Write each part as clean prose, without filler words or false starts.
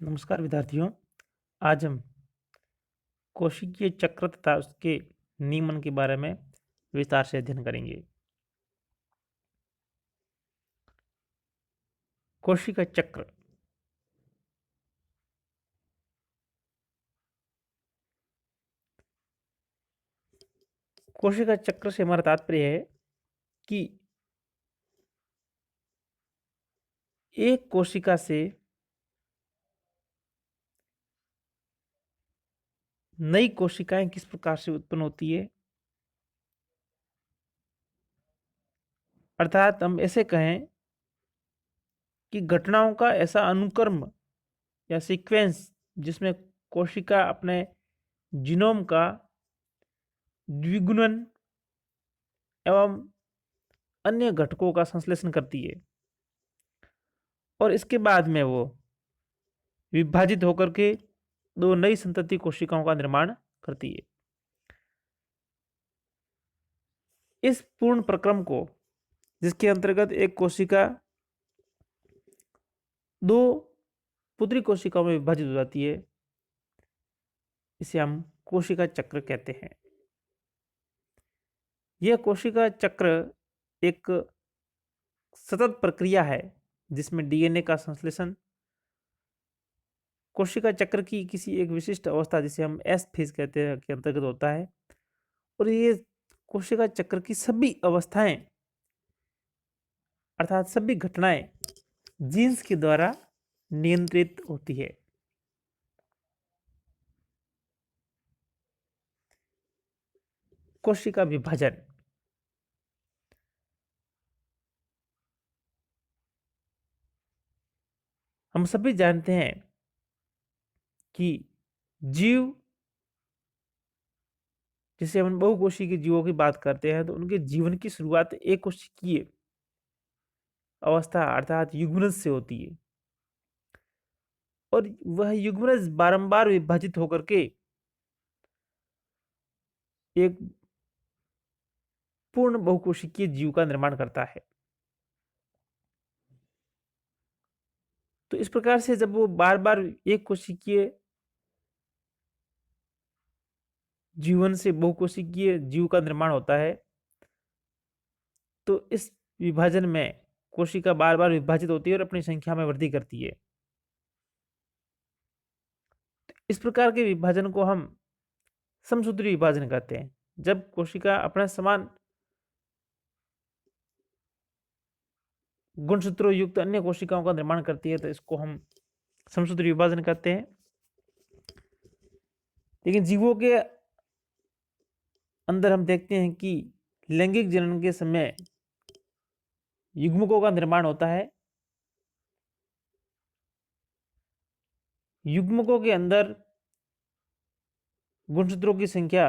नमस्कार विद्यार्थियों। आज हम कोशिकीय चक्र तथा उसके नियमन के बारे में विस्तार से अध्ययन करेंगे। कोशिका चक्र कोशिका चक्र से हमारा तात्पर्य है कि एक कोशिका से नई कोशिकाएं किस प्रकार से उत्पन्न होती है, अर्थात हम ऐसे कहें कि घटनाओं का ऐसा अनुक्रम या सीक्वेंस जिसमें कोशिका अपने जीनोम का द्विगुणन एवं अन्य घटकों का संश्लेषण करती है और इसके बाद में वो विभाजित होकर के दो नई संतति कोशिकाओं का निर्माण करती है। इस पूर्ण प्रक्रम को, जिसके अंतर्गत एक कोशिका दो पुत्री कोशिकाओं में विभाजित हो जाती है, इसे हम कोशिका चक्र कहते हैं। यह कोशिका चक्र एक सतत प्रक्रिया है जिसमें डीएनए का संश्लेषण कोशिका चक्र की किसी एक विशिष्ट अवस्था, जिसे हम एस फेज कहते हैं, के अंतर्गत होता है। और ये कोशिका चक्र की सभी अवस्थाएं अर्थात सभी घटनाएं जीन्स के द्वारा नियंत्रित होती है। कोशिका विभाजन हम सभी जानते हैं कि जीव, जिसे हम बहुकोशिकीय जीवों की बात करते हैं, तो उनके जीवन की शुरुआत एक कोशिकीय अवस्था अर्थात युग्मनज से होती है और वह युग्मनज बारंबार विभाजित होकर के एक पूर्ण बहुकोशिकीय जीव का निर्माण करता है। तो इस प्रकार से जब वो बार बार एक कोशिकीय जीवन से बहुकोशिकीय जीव का निर्माण होता है, तो इस विभाजन में कोशिका बार बार विभाजित होती है और अपनी संख्या में वृद्धि करती है। इस प्रकार के विभाजन को हम समसूत्री विभाजन कहते हैं। जब कोशिका अपना समान गुणसूत्रों युक्त अन्य कोशिकाओं का निर्माण करती है, तो इसको हम समसूत्री विभाजन कहते हैं। लेकिन जीवों के अंदर हम देखते हैं कि लैंगिक जनन के समय युग्मकों का निर्माण होता है। युग्मकों के अंदर गुणसूत्रों की संख्या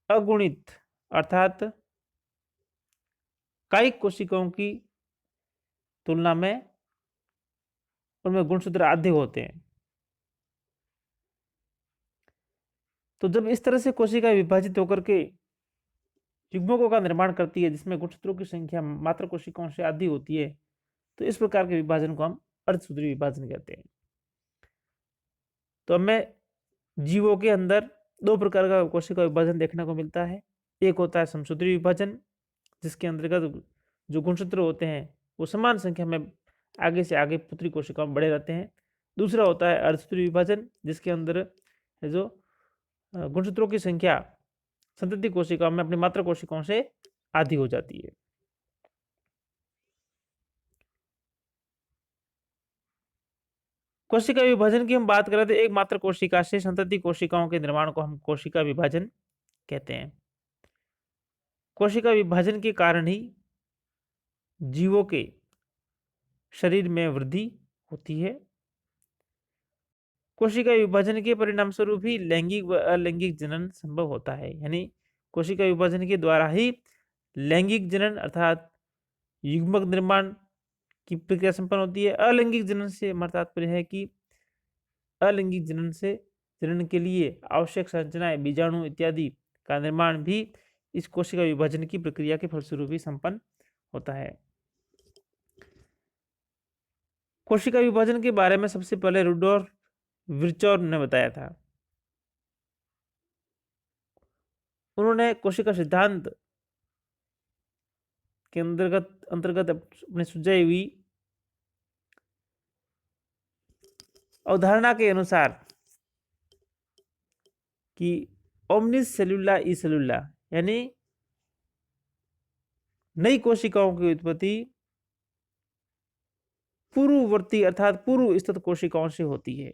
अगुणित अर्थात कायिक कोशिकाओं की तुलना में उनमें गुणसूत्र अधिक होते हैं। तो जब इस तरह से कोशिका विभाजित होकर के युग्मकों का निर्माण करती है, जिसमें गुणसूत्रों की संख्या मात्र कोशिकाओं से अधिक होती है, तो इस प्रकार के विभाजन को हम अर्धसूत्री विभाजन कहते हैं। तो हमें जीवों के अंदर दो प्रकार का कोशिका विभाजन देखने को मिलता है। एक होता है समसूत्री विभाजन, जिसके अंतर्गत जो गुणसूत्र होते हैं वो समान संख्या में आगे से आगे पुत्री कोशिकाओं में बढ़े रहते हैं। दूसरा होता है अर्धसूत्री विभाजन, जिसके अंदर जो गुणसूत्रों की संख्या संतति कोशिकाओं में अपनी मात्र कोशिकाओं से आधी हो जाती है। कोशिका विभाजन की हम बात करें तो एक मात्र कोशिका से संतति कोशिकाओं के निर्माण को हम कोशिका विभाजन कहते हैं। कोशिका विभाजन के कारण ही जीवों के शरीर में वृद्धि होती है। कोशिका विभाजन के परिणाम स्वरूप ही लैंगिक व अलैंगिक जनन संभव होता है। यानी कोशिका विभाजन के द्वारा ही लैंगिक जनन अर्थात युग्मक निर्माण की प्रक्रिया संपन्न होती है। अलैंगिक जनन से हमारा तात्पर्य है कि अलैंगिक जनन से जनन के लिए आवश्यक संरचनाएं, बीजाणु इत्यादि का निर्माण भी इस कोशिका विभाजन की प्रक्रिया के फलस्वरूप ही संपन्न होता है। कोशिका विभाजन के बारे में सबसे पहले रुडोल्फ विर्चोव ने बताया था। उन्होंने कोशिका सिद्धांत के अंतर्गत अपनी सुझाई हुई अवधारणा के अनुसार कि ओमनिस सेलुला ई सेलुला, यानी नई कोशिकाओं की उत्पत्ति पूर्ववर्ती अर्थात पूर्व स्थित कोशिकाओं से होती है।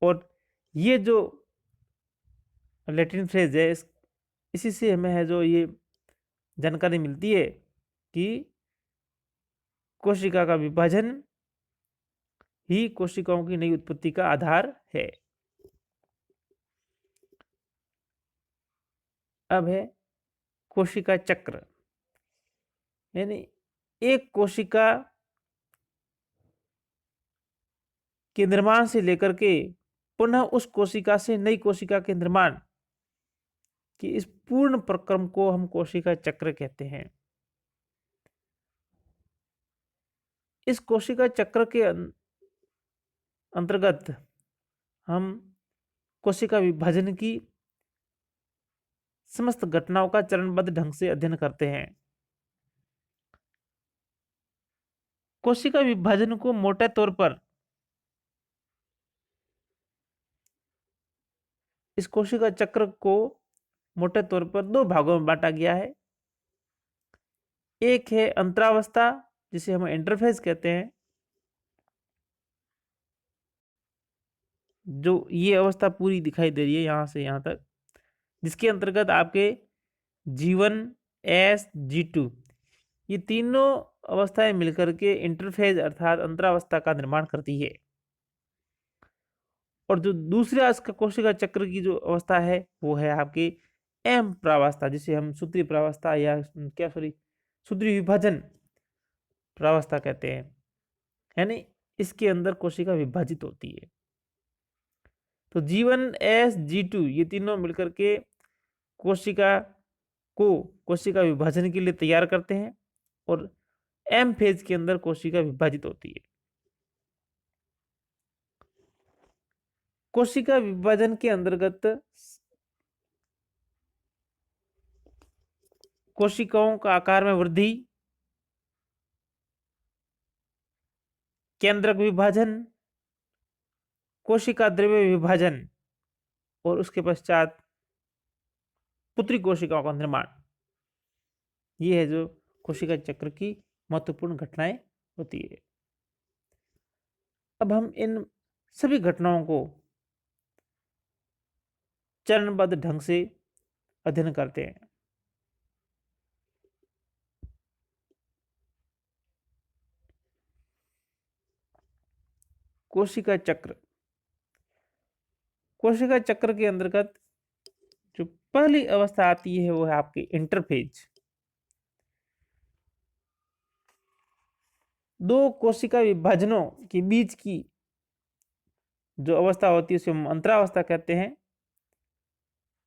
और ये जो लैटिन फ्रेज है, इसी से हमें है जो ये जानकारी मिलती है कि कोशिका का विभाजन ही कोशिकाओं की नई उत्पत्ति का आधार है। अब है कोशिका चक्र, यानी एक कोशिका के निर्माण से लेकर के पुनः उस कोशिका से नई कोशिका के निर्माण कि इस पूर्ण प्रक्रम को हम कोशिका चक्र कहते हैं। इस कोशिका चक्र के अंतर्गत हम कोशिका विभाजन की समस्त घटनाओं का चरणबद्ध ढंग से अध्ययन करते हैं। कोशिका विभाजन को मोटे तौर पर इस कोशिका चक्र को मोटे तौर पर दो भागों में बांटा गया है। एक है अंतरावस्था, जिसे हम इंटरफेज कहते हैं, जो ये अवस्था पूरी दिखाई दे रही है यहां से यहां तक, जिसके अंतर्गत आपके G1, S, G2 ये तीनों अवस्थाएं मिलकर के इंटरफेज अर्थात अंतरावस्था का निर्माण करती है। और जो दूसरा इसका कोशिका चक्र की जो अवस्था है वो है आपकी एम प्रावस्था, जिसे हम सूत्रीय प्रावस्था या सूत्रीय विभाजन प्रावस्था कहते हैं। यानी इसके अंदर कोशिका विभाजित होती है। तो G1, S, G2 ये तीनों मिलकर के कोशिका विभाजन के लिए तैयार करते हैं और एम फेज के अंदर कोशिका विभाजित होती है। कोशिका विभाजन के अंतर्गत कोशिकाओं का आकार में वृद्धि, केंद्रक विभाजन, कोशिका द्रव्य विभाजन और उसके पश्चात पुत्री कोशिकाओं का निर्माण, ये है जो कोशिका चक्र की महत्वपूर्ण घटनाएं होती है। अब हम इन सभी घटनाओं को चरणबद्ध ढंग से अध्ययन करते हैं। कोशिका चक्र, कोशिका चक्र के अंतर्गत जो पहली अवस्था आती है वो है आपकी इंटरफेज। दो कोशिका विभाजनों के बीच की जो अवस्था होती है उसे हम अंतरावस्था कहते हैं।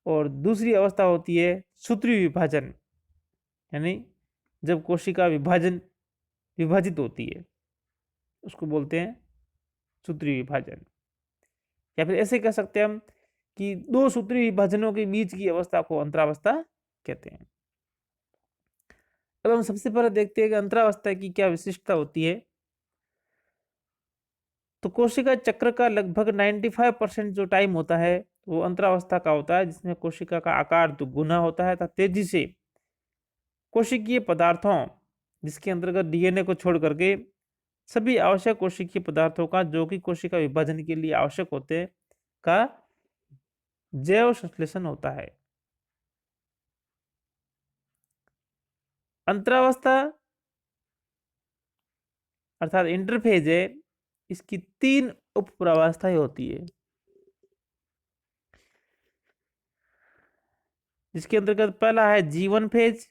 और दूसरी अवस्था होती है सूत्रीय विभाजन, यानी जब कोशिका विभाजित होती है उसको बोलते हैं सूत्रीय विभाजन। या फिर ऐसे कह सकते हैं हम कि दो सूत्रीय विभाजनों के बीच की अवस्था को अंतरावस्था कहते हैं। अब हम सबसे पहले देखते हैं कि अंतरावस्था की क्या विशिष्टता होती है। तो कोशिका चक्र का लगभग 95% जो टाइम होता है वो अंतरावस्था का होता है, जिसमें कोशिका का आकार दुगुना होता है तथा तेजी से कोशिकीय पदार्थों, जिसके अंतर्गत डीएनए को छोड़ करके सभी आवश्यक कोशिकीय पदार्थों का जो कि कोशिका विभाजन के लिए आवश्यक होते हैं का जैव संश्लेषण होता है। अंतरावस्था अर्थात इंटरफेज है, इसकी 3 उप प्रावस्थाएं होती है, जिसके अंतर्गत पहला है G1 फेज,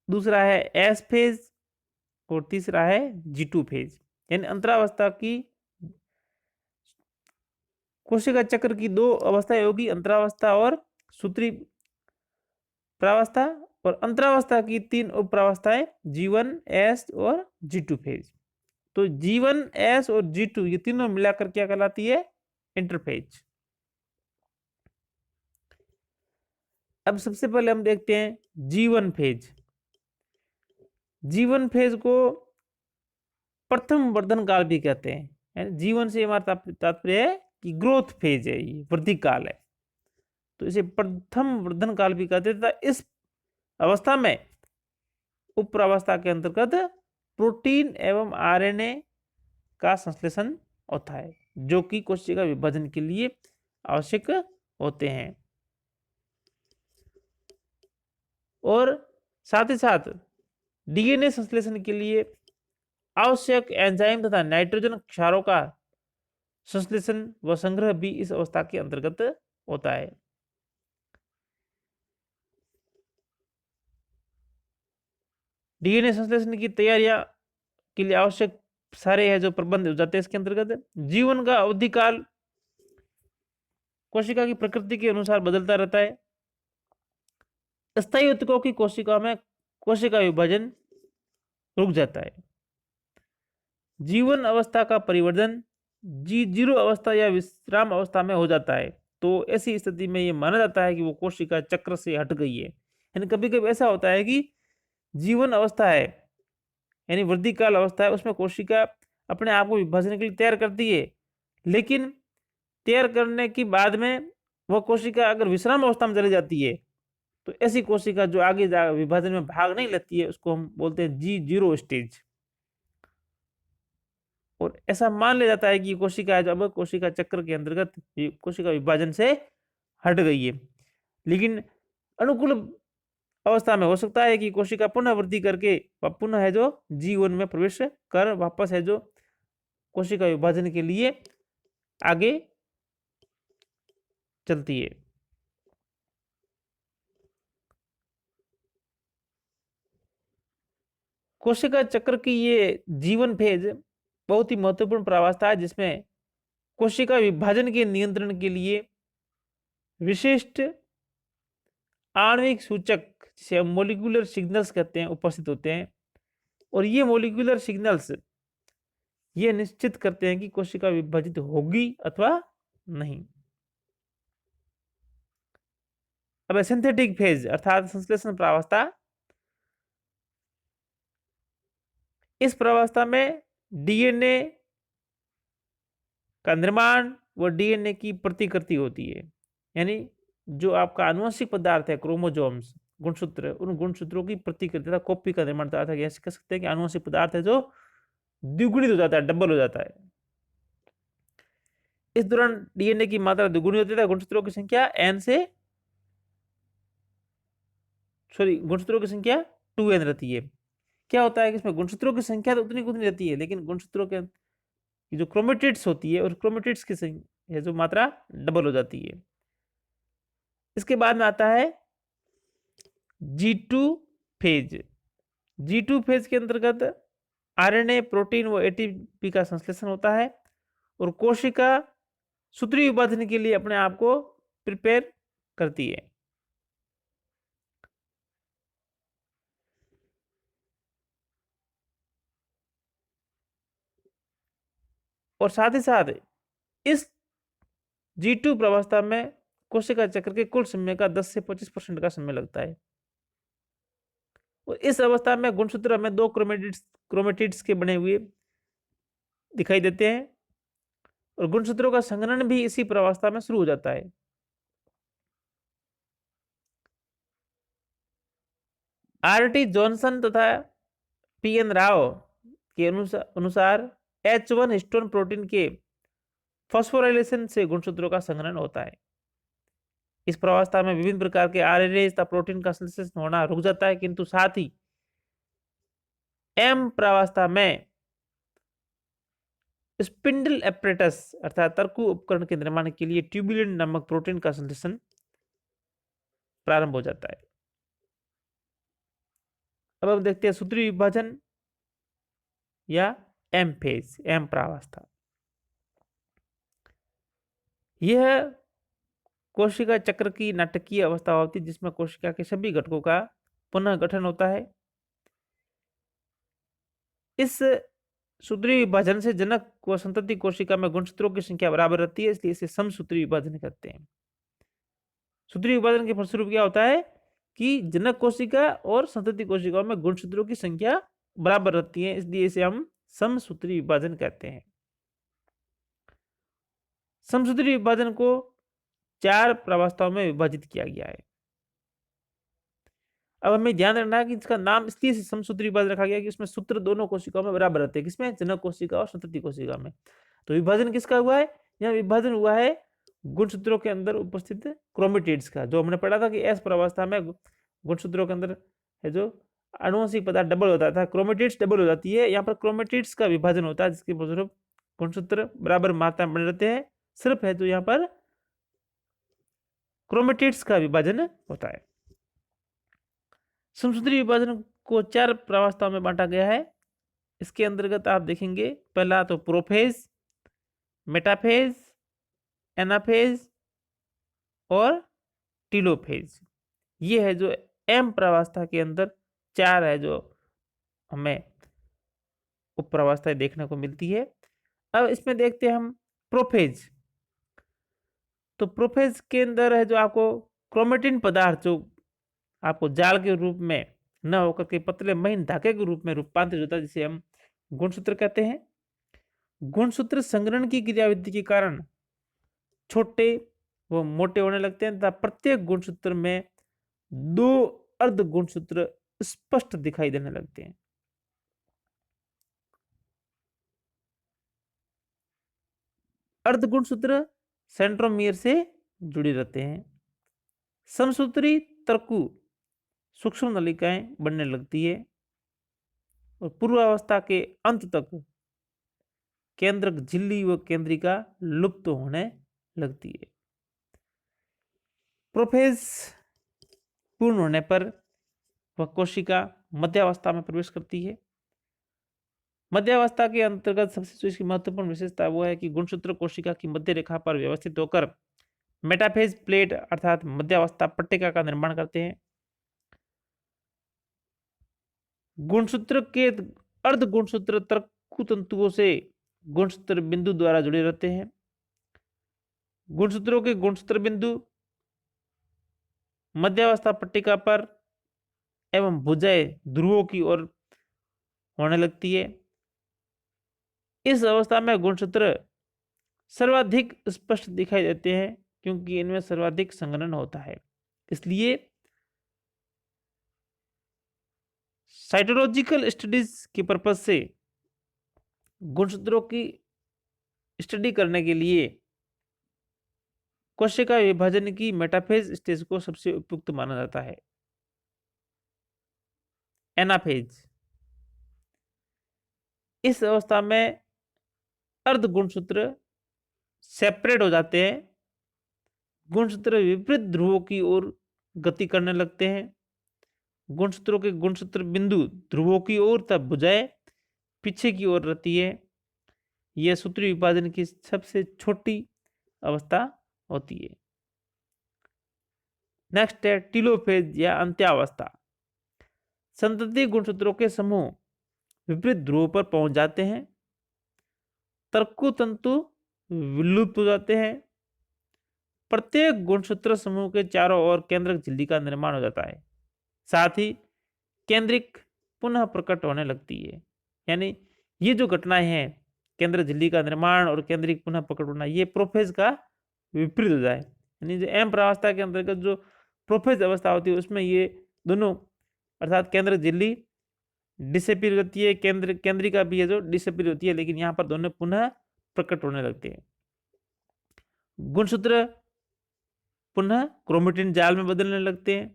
दूसरा है S फेज और तीसरा है G2 फेज। यानी अंतरावस्था की कोशिका चक्र की 2 अवस्थाएं होगी, अंतरावस्था और सूत्री प्रावस्था। और अंतरावस्था की 3 उपअवस्थाएं G1, S और G2 फेज। तो G1, S और G2 ये तीनों मिलाकर क्या कहलाती है? इंटरफेज। अब सबसे पहले हम देखते हैं G1 फेज। G1 फेज को प्रथम वर्धन काल भी कहते हैं। जीवन से हमारा तात्पर्य है कि ग्रोथ फेज है, ये वृद्धि काल है, तो इसे प्रथम वर्धन काल भी कहते थे। इस अवस्था में उपअवस्था के अंतर्गत प्रोटीन एवं आरएनए का संश्लेषण होता है, जो कि कोशिका विभाजन के लिए आवश्यक होते हैं। और साथ ही साथ डीएनए संश्लेषण के लिए आवश्यक एंजाइम तथा नाइट्रोजन क्षारों का संश्लेषण व संग्रह भी इस अवस्था के अंतर्गत होता है। डीएनए संश्लेषण की तैयारियां के लिए आवश्यक सारे है जो प्रबंध हो जाते हैं इसके अंतर्गत। जीवन का अवधि काल कोशिका की प्रकृति के अनुसार बदलता रहता है। अस्थायी ऊतकों की कोशिका में कोशिका विभाजन रुक जाता है। जीवन अवस्था का परिवर्तन G0 अवस्था या विश्राम अवस्था में हो जाता है। तो ऐसी स्थिति में यह माना जाता है कि वो कोशिका चक्र से हट गई है। यानी कभी कभी ऐसा होता है कि जीवन अवस्था है, यानी वृद्धि काल अवस्था है, उसमें कोशिका अपने आप को विभाजन के लिए तैयार करती है, लेकिन तैयार करने के बाद में वह कोशिका अगर विश्राम अवस्था में चली जाती है, तो ऐसी कोशिका जो आगे विभाजन में भाग नहीं लेती है, उसको हम बोलते हैं G0 स्टेज। और ऐसा मान लिया जाता है कि कोशिका जब कोशिका चक्र के अंतर्गत कोशिका विभाजन से हट गई है। लेकिन अनुकूल अवस्था में हो सकता है कि कोशिका पुनः वृद्धि करके पुनः है जो G1 में प्रवेश कर वापस है जो कोशिका विभाजन के लिए आगे चलती है। कोशिका चक्र की ये जीवन फेज बहुत ही महत्वपूर्ण प्रावस्था है, जिसमें कोशिका विभाजन के नियंत्रण के लिए विशिष्ट आणविक सूचक, जिसे हम मोलिकुलर सिग्नल्स कहते हैं, उपस्थित होते हैं। और ये मोलिकुलर सिग्नल्स ये निश्चित करते हैं कि कोशिका विभाजित होगी अथवा नहीं। अब सिंथेटिक फेज अर्थात संश्लेषण प्रावस्था। इस प्रावस्था में डीएनए का निर्माण व डीएनए की प्रतिकृति होती है। यानी जो आपका आनुवंशिक पदार्थ है, क्रोमोसोम्स, गुणसूत्र, उन गुणसूत्रों की प्रतिकृति तथा कॉपी का निर्माण होता है। कह सकते हैं कि आनुवंशिक पदार्थ है जो द्विगुणित हो जाता है, डबल हो जाता है। इस दौरान डीएनए की मात्रा दुगुनी होती है, गुणसूत्रों की संख्या गुणसूत्रों की संख्या 2n रहती है। क्या होता है कि इसमें गुणसूत्रों की संख्या तो उतनी उतनी रहती है, लेकिन गुणसूत्रों के जो क्रोमेटिड्स होती है, और क्रोमेटिड्स की संख्या जो मात्रा डबल हो जाती है। इसके बाद में आता है G2 फेज। G2 फेज के अंतर्गत आरएनए, प्रोटीन व एटीपी का संश्लेषण होता है, और कोशिका सूत्री विभाजन के लिए अपने आप को प्रिपेयर करती है। और साथ ही साथ इस G2 प्रावस्था में कोशिका चक्र के कुल समय का 10 से 25% का समय लगता है। और इस अवस्था में गुणसूत्र में 2 क्रोमेटिड्स के बने हुए दिखाई देते हैं, और गुणसूत्रों का संघनन भी इसी प्रावस्था में शुरू हो जाता है। आरटी जॉनसन तथा पीएन राव के अनुसार H1 हिस्टोन प्रोटीन के फॉस्फोराइलेशन से गुणसूत्रों का संघनन होता है। इस प्रावस्था में विभिन्न प्रकार के आरएनए तथा प्रोटीन का संश्लेषण होना रुक जाता है, किंतु साथ ही एम प्रावस्था में स्पिंडल एपरेटस अर्थात तर्कु उपकरण के निर्माण के लिए ट्यूबुलिन नामक प्रोटीन का संश्लेषण प्रारंभ हो जाता है। अब हम देखते हैं सूत्री विभाजन या एम फेज, एम प्रावस्था। यह कोशिका चक्र की नाटकीय अवस्था होती है, जिसमें कोशिका के सभी घटकों का पुनः गठन होता है। इस सूत्रीय विभाजन से जनक व संतति कोशिका में गुणसूत्रों की संख्या बराबर रहती है, इसलिए इसे समसूत्रीय विभाजन कहते हैं। सूत्रीय विभाजन के फलस्वरूप क्या होता है कि जनक कोशिका और संतति कोशिकाओं में गुणसूत्रों की संख्या बराबर रहती है, इसलिए इसे हम समसूत्रीय विभाजन कहते हैं। समसूत्रीय विभाजन को 4 प्रावस्थाओं में विभाजित किया गया है। अब हमें ध्यान रखना है कि इसका नाम इसलिए समसूत्रीय विभाजन रखा गया कि इसमें सूत्र दोनों कोशिकाओं में बराबर रहते हैं। किसमें? जनक कोशिका और संतति कोशिका में। तो विभाजन किसका हुआ है? यहाँ विभाजन हुआ है गुणसूत्रों के अंदर उपस्थित क्रोमेटिड्स का। जो हमने पढ़ा था कि एस प्रावस्था में गुणसूत्रों के अंदर है जो आनुवंशिक पदार्थ डबल होता था, क्रोमेटिड्स डबल हो जाती है। यहाँ पर क्रोमेटिड्स का विभाजन होता है, जिसके फलस्वरूप गुणसूत्र बराबर मात्रा में बने रहते हैं। सिर्फ है जो यहाँ पर क्रोमेटिड्स का विभाजन होता है। समसूत्रीय विभाजन को 4 प्रावस्थाओं में बांटा गया है। इसके अंतर्गत आप देखेंगे, पहला तो प्रोफेज, मेटाफेज, एनाफेज और टीलोफेज। ये है जो एम प्रावस्था के अंदर 4 है जो हमें उप प्रावस्थाएं देखने को मिलती है। अब इसमें देखते हैं हम प्रोफेज। तो प्रोफेज के अंदर है जो आपको क्रोमेटिन पदार्थ जो आपको जाल के रूप में न होकर के पतले महीन धागे के रूप में रूपांतरित होता है, जिसे हम गुणसूत्र कहते हैं। गुणसूत्र संग्रहण की क्रियाविधि के कारण छोटे व मोटे होने लगते हैं तथा प्रत्येक गुणसूत्र में 2 अर्ध गुणसूत्र स्पष्ट दिखाई देने लगते हैं। अर्ध गुणसूत्र सेंट्रोमियर से जुड़े रहते हैं। समसूत्री तर्कु सूक्ष्म नलिकाएं बनने लगती है और पूर्वावस्था के अंत तक केंद्रक झिल्ली व केंद्रिका लुप्त होने लगती है। प्रोफेज पूर्ण होने पर वह कोशिका मध्यावस्था में प्रवेश करती है। मध्यावस्था के अंतर्गत सबसे जो इसकी महत्वपूर्ण विशेषता वो है कि गुणसूत्र कोशिका की मध्य रेखा पर व्यवस्थित होकर मेटाफेज प्लेट अर्थात मध्यावस्था पट्टिका का निर्माण करते हैं। गुणसूत्र के अर्ध गुणसूत्र तर्कु तंतुओं से गुणसूत्र बिंदु द्वारा जुड़े रहते हैं। गुणसूत्रों के गुणसूत्र बिंदु मध्यावस्था पट्टिका पर एवं भुजाएं ध्रुवों की ओर होने लगती है। इस अवस्था में गुणसूत्र सर्वाधिक स्पष्ट दिखाई देते हैं क्योंकि इनमें सर्वाधिक संघनन होता है। इसलिए साइटोलॉजिकल स्टडीज के पर्पज से गुणसूत्रों की स्टडी करने के लिए कोशिका विभाजन की मेटाफेज स्टेज को सबसे उपयुक्त माना जाता है। एनाफेज, इस अवस्था में अर्ध गुणसूत्र सेपरेट हो जाते हैं। गुणसूत्र विपरीत ध्रुवों की ओर गति करने लगते हैं। गुणसूत्रों के गुणसूत्र बिंदु ध्रुवों की ओर तब भुजाएं पीछे की ओर रहती है। यह सूत्री विभाजन की सबसे छोटी अवस्था होती है। नेक्स्ट है टीलोफेज या अंत्यावस्था। संतति गुणसूत्रों के समूह विपरीत ध्रुव पर पहुंच जाते हैं। तर्कु तंतु विलुप्त हो जाते हैं। प्रत्येक गुणसूत्र समूह के चारों ओर केंद्रक झिल्ली का निर्माण हो जाता है। साथ ही केंद्रिक पुनः प्रकट होने लगती है। यानी ये जो घटनाएं हैं, केंद्र झिल्ली का निर्माण और केंद्रिक पुनः प्रकट होना, ये प्रोफेज का विपरीत हो जाए। यानी जो एम प्रावस्था के अंतर्गत जो प्रोफेज अवस्था होती है उसमें ये दोनों अर्थात केंद्र झिल्ली डिसअपीयर होती है, केंद्रिका भी है जो डिसअपीयर होती है, लेकिन यहाँ पर दोनों पुनः प्रकट होने लगते हैं। गुणसूत्र पुनः क्रोमेटिन जाल में बदलने लगते हैं।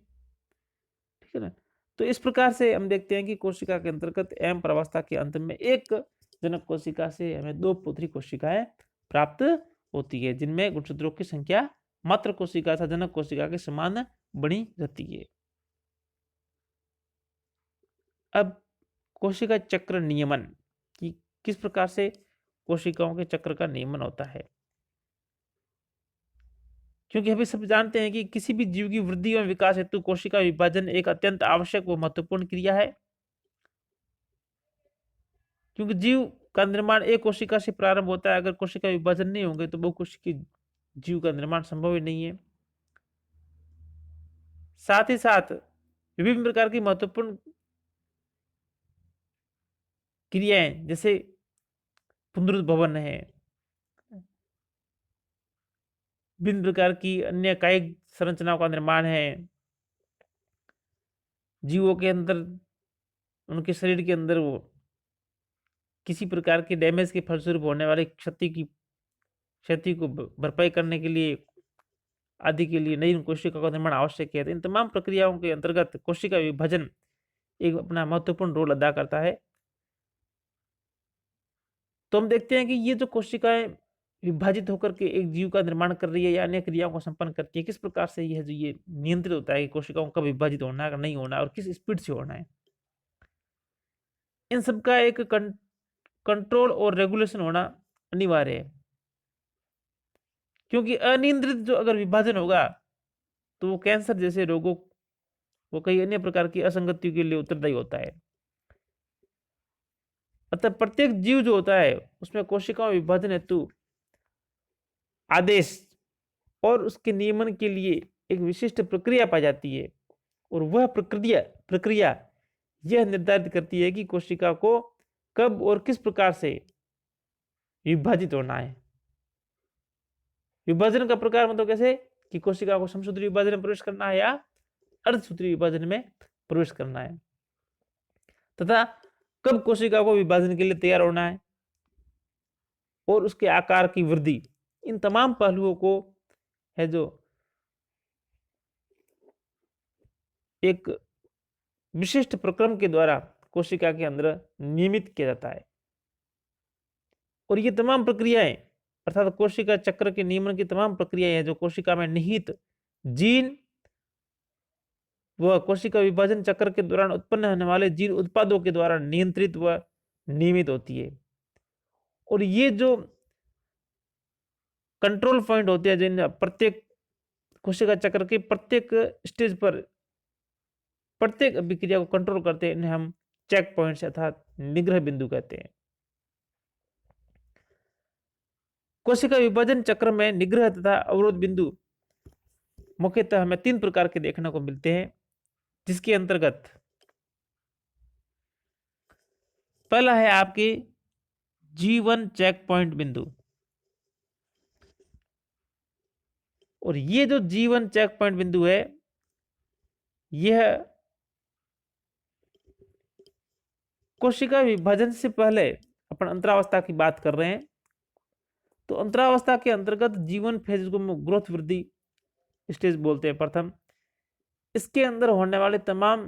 ठीक है ना। तो इस प्रकार से हम देखते हैं कि कोशिका के अंतर्गत एम प्रावस्था के अंत में एक जनक कोशिका से हमें 2 पुत्री कोशिकाएं प्राप्त होती है, जिनमें गुणसूत्रों की संख्या मात्र कोशिका तथा जनक कोशिका के समान बनी रहती है। अब कोशिका चक्र नियमन कि किस प्रकार से कोशिकाओं के चक्र का नियमन होता है। क्योंकि अभी सब जानते हैं कि किसी भी जीव की वृद्धि एवं विकास हेतु कोशिका विभाजन एक अत्यंत आवश्यक व महत्वपूर्ण क्रिया है। क्योंकि जीव का निर्माण एक कोशिका से प्रारंभ होता है। अगर कोशिका विभाजन नहीं होंगे तो बहुकोशिकीय जीव का निर्माण संभव ही नहीं है। साथ ही साथ विभिन्न प्रकार की महत्वपूर्ण क्रियाएं जैसे पुनरुद्भवन है, विभिन्न प्रकार की अन्य कायिक संरचनाओं का निर्माण है, जीवों के अंदर, उनके शरीर के अंदर वो किसी प्रकार के डैमेज के फलस्वरूप होने वाली क्षति को भरपाई करने के लिए आदि के लिए नई कोशिका का निर्माण आवश्यक है। तो इन तमाम प्रक्रियाओं के अंतर्गत कोशिका विभाजन एक अपना महत्वपूर्ण रोल अदा करता है। तो हम देखते हैं कि ये जो कोशिकाएं विभाजित होकर के एक जीव का निर्माण कर रही है या अन्य क्रियाओं को संपन्न करती है, किस प्रकार से ये जो ये नियंत्रित होता है कि कोशिकाओं का विभाजित होना है नहीं होना और किस स्पीड से होना है। इन सब का एक कंट्रोल और रेगुलेशन होना अनिवार्य है। क्योंकि अनियंत्रित जो अगर विभाजन होगा तो वो कैंसर जैसे रोगों, वो कई अन्य प्रकार की असंगतियों के लिए उत्तरदायी होता है। अतः प्रत्येक जीव जो होता है उसमें कोशिकाओं विभाजन हेतु आदेश और उसके नियमन के लिए एक विशिष्ट प्रक्रिया पाई जाती है। और वह प्रक्रिया यह निर्धारित करती है कि कोशिका को कब और किस प्रकार से विभाजित होना है। विभाजन का प्रकार मतलब कैसे कि कोशिका को समसूत्री विभाजन में प्रवेश करना है या अर्धसूत्री विभाजन में प्रवेश करना है, तथा कब कोशिका को विभाजन के लिए तैयार होना है और उसके आकार की वृद्धि। इन तमाम पहलुओं को है जो एक विशिष्ट प्रक्रम के द्वारा कोशिका के अंदर नियमित किया जाता है। और ये तमाम प्रक्रियाएं अर्थात कोशिका चक्र के नियमन की तमाम प्रक्रियाएं हैं जो कोशिका में निहित जीन व कोशिका विभाजन चक्र के दौरान उत्पन्न होने वाले जीन उत्पादों के द्वारा नियंत्रित व नियमित होती है। और ये जो कंट्रोल पॉइंट होते हैं जिन प्रत्येक कोशिका चक्र के प्रत्येक स्टेज पर प्रत्येक अभिक्रिया को कंट्रोल करते हैं, इन्हें हम चेक पॉइंट्स अर्थात निग्रह बिंदु कहते हैं। कोशिका विभाजन चक्र में निग्रह तथा अवरोध बिंदु मुख्यतः हमें 3 प्रकार के देखने को मिलते हैं, जिसके अंतर्गत पहला है आपके G1 चेक पॉइंट बिंदु। और ये जो G1 चेक पॉइंट बिंदु है यह कोशिका विभाजन से पहले अपन अंतरावस्था की बात कर रहे हैं। तो अंतरावस्था के अंतर्गत जीवन फेज को ग्रोथ वृद्धि स्टेज बोलते हैं प्रथम। इसके अंदर होने वाले तमाम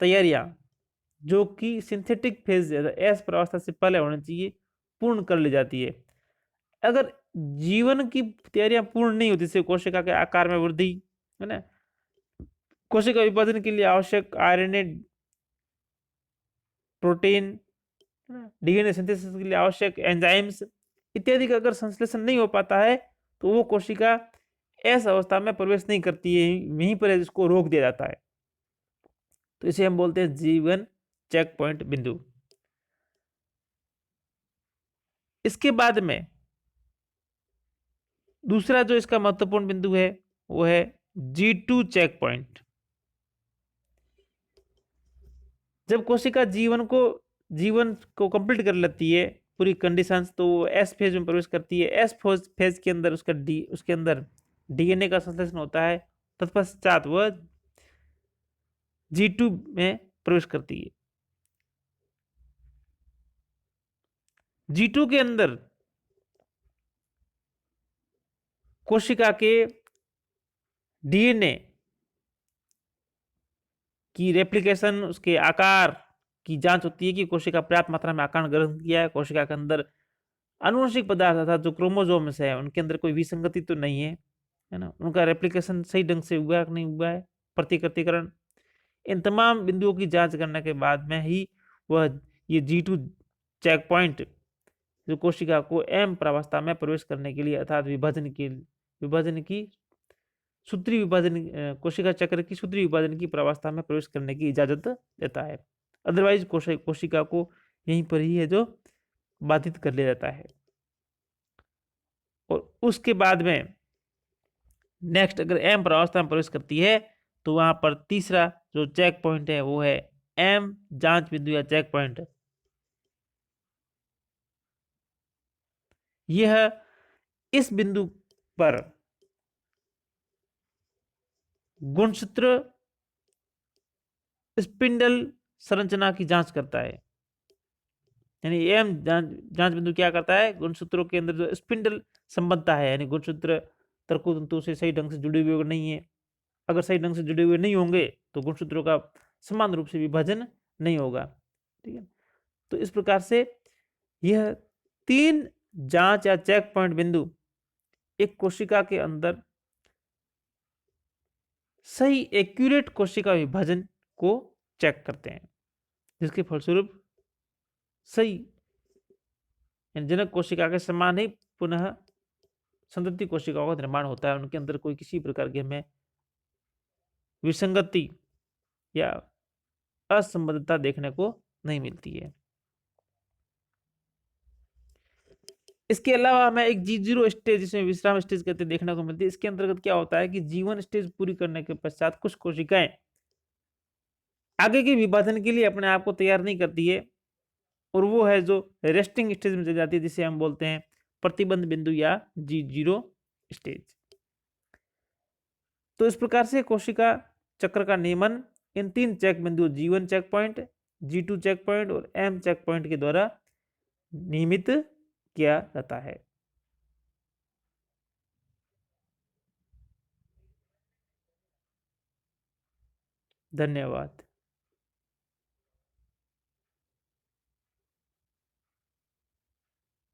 तैयारियां जो कि सिंथेटिक फेज एस प्रावस्था से पहले होनी चाहिए पूर्ण कर ली जाती है। अगर जीवन की तैयारियां पूर्ण नहीं होती, जैसे कोशिका के आकार में वृद्धि है ना, कोशिका विभाजन के लिए आवश्यक आरएनए, प्रोटीन, डीएनए सिंथेसिस के लिए आवश्यक एंजाइम्स इत्यादि का अगर संश्लेषण नहीं हो पाता है तो वो कोशिका ऐसा अवस्था में प्रवेश नहीं करती है, यहीं पर इसको रोक दिया जाता है। तो इसे हम बोलते हैं जीवन चेक पॉइंट बिंदु। इसके बाद में दूसरा जो इसका महत्वपूर्ण बिंदु है वो है G2 चेक पॉइंट। जब कोशिका जीवन को कंप्लीट कर लेती है पूरी कंडीशंस, तो वो एस फेज में प्रवेश करती है। एस फेज के अंदर उसके अंदर डीएनए का संश्लेषण होता है, तत्पश्चात वह G2 में प्रवेश करती है। G2 के अंदर कोशिका के डीएनए की रेप्लिकेशन, उसके आकार की जांच होती है कि कोशिका पर्याप्त मात्रा में आकार ग्रहण किया है, कोशिका के अंदर आनुवंशिक पदार्थ अर्थात जो क्रोमोसोम्स है उनके अंदर कोई विसंगति तो नहीं है ना, उनका रेप्लिकेशन सही ढंग से हुआ है कि नहीं हुआ है, प्रतिकृतिकरण। इन तमाम बिंदुओं की जांच करने के बाद में ही वह ये G2 चेक पॉइंट जो कोशिका को एम प्रावस्था में प्रवेश करने के लिए अर्थात विभाजन की सूत्री विभाजन कोशिका चक्र की सूत्री विभाजन की प्रावस्था में प्रवेश करने की इजाजत देता है। अदरवाइज कोशिका को यहीं पर ही है जो बाधित कर लिया जाता है। और उसके बाद में नेक्स्ट अगर एम प्रावस्था में प्रवेश करती है तो वहां पर तीसरा जो चेक पॉइंट है वो है एम जांच बिंदु या चेक पॉइंट। यह इस बिंदु पर गुणसूत्र स्पिंडल संरचना की जांच करता है। यानी एम जांच बिंदु क्या करता है, गुणसूत्रों के अंदर जो स्पिंडल संबंधता है, यानी गुणसूत्र तंतु से सही ढंग से जुड़े हुए नहीं है। अगर सही ढंग से जुड़े हुए नहीं होंगे तो गुणसूत्रों का समान रूप से विभाजन नहीं होगा। ठीक है, तो इस प्रकार से यह 3 जांच या चेक पॉइंट बिंदु एक कोशिका के अंदर सही एक्यूरेट कोशिका विभाजन को चेक करते हैं, जिसके फलस्वरूप सही जनक कोशिका के समान ही पुनः संतति कोशिकाओं का निर्माण होता है। उनके अंदर कोई किसी प्रकार की हमें विसंगति या असंबद्धता देखने को नहीं मिलती है। इसके अलावा हमें एक G0 स्टेज, जिसमें विश्राम स्टेज कहते हैं, देखने को मिलती है। इसके अंतर्गत क्या होता है कि जीवन स्टेज पूरी करने के पश्चात कुछ कोशिकाएं आगे के विभाजन के लिए अपने आप को तैयार नहीं करती है, और वो है जो रेस्टिंग स्टेज में चली जाती है, जिसे हम बोलते हैं प्रतिबंध बिंदु या G0 स्टेज। तो इस प्रकार से कोशिका चक्र का नियमन इन 3 चेक बिंदु G1 checkpoint, G2 checkpoint और M चेक पॉइंट के द्वारा नियमित किया जाता है। धन्यवाद।